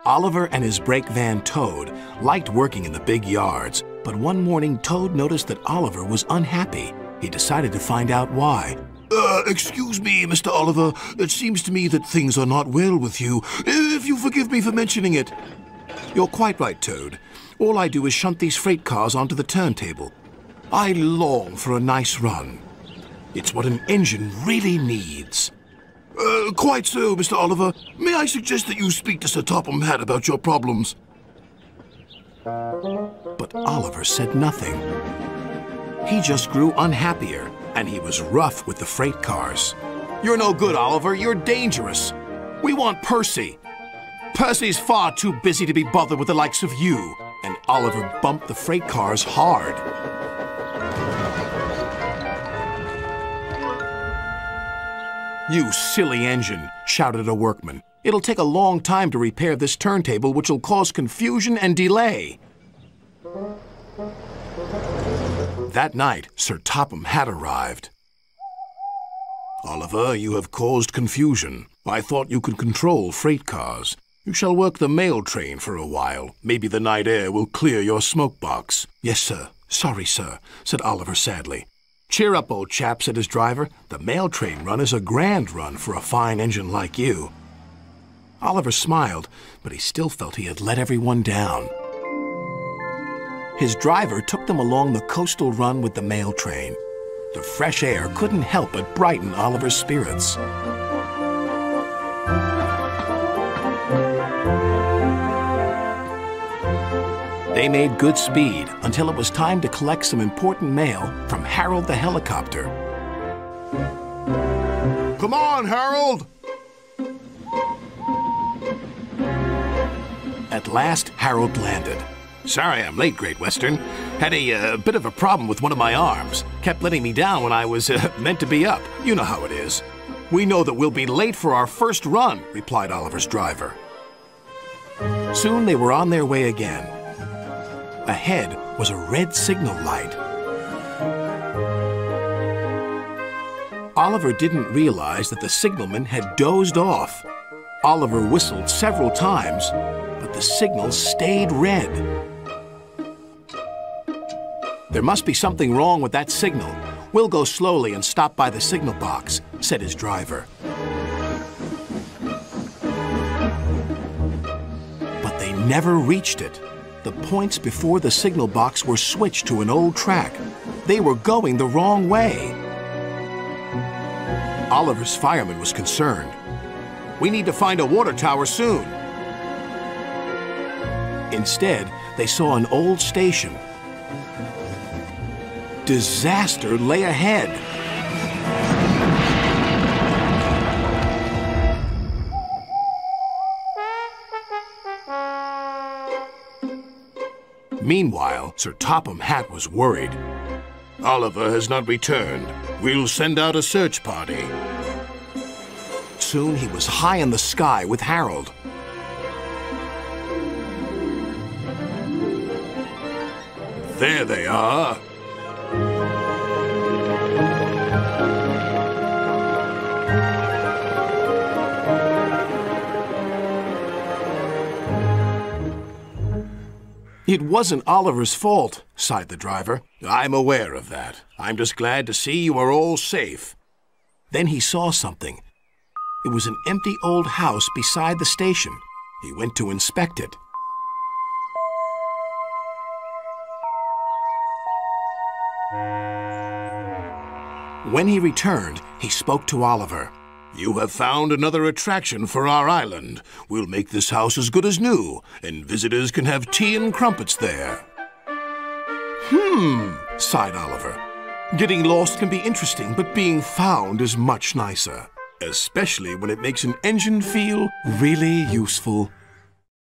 Oliver and his brake van Toad liked working in the big yards, but one morning Toad noticed that Oliver was unhappy. He decided to find out why. Excuse me, Mr. Oliver. It seems to me that things are not well with you, if you forgive me for mentioning it. You're quite right, Toad. All I do is shunt these freight cars onto the turntable. I long for a nice run. It's what an engine really needs. Quite so, Mr. Oliver. May I suggest that you speak to Sir Topham Hatt about your problems? But Oliver said nothing. He just grew unhappier, and he was rough with the freight cars. You're no good, Oliver. You're dangerous. We want Percy. Percy's far too busy to be bothered with the likes of you. And Oliver bumped the freight cars hard. You silly engine, shouted a workman. It'll take a long time to repair this turntable, which will cause confusion and delay. That night, Sir Topham Hatt arrived. Oliver, you have caused confusion. I thought you could control freight cars. You shall work the mail train for a while. Maybe the night air will clear your smoke box. Yes, sir. Sorry, sir, said Oliver sadly. Cheer up, old chap, said his driver. The mail train run is a grand run for a fine engine like you. Oliver smiled, but he still felt he had let everyone down. His driver took them along the coastal run with the mail train. The fresh air couldn't help but brighten Oliver's spirits. They made good speed until it was time to collect some important mail from Harold the helicopter. Come on, Harold! At last, Harold landed. Sorry I'm late, Great Western. Had a bit of a problem with one of my arms. Kept letting me down when I was meant to be up. You know how it is. We know that we'll be late for our first run, replied Oliver's driver. Soon they were on their way again. Ahead was a red signal light. Oliver didn't realize that the signalman had dozed off. Oliver whistled several times, but the signal stayed red. There must be something wrong with that signal. We'll go slowly and stop by the signal box, said his driver. But they never reached it. The points before the signal box were switched to an old track. They were going the wrong way. Oliver's fireman was concerned. We need to find a water tower soon. Instead, they saw an old station. Disaster lay ahead. Meanwhile, Sir Topham Hatt was worried. Oliver has not returned. We'll send out a search party. Soon he was high in the sky with Harold. There they are. It wasn't Oliver's fault, sighed the driver. I'm aware of that. I'm just glad to see you are all safe. Then he saw something. It was an empty old house beside the station. He went to inspect it. When he returned, he spoke to Oliver. You have found another attraction for our island. We'll make this house as good as new, and visitors can have tea and crumpets there. Sighed Oliver. Getting lost can be interesting, but being found is much nicer. Especially when it makes an engine feel really useful.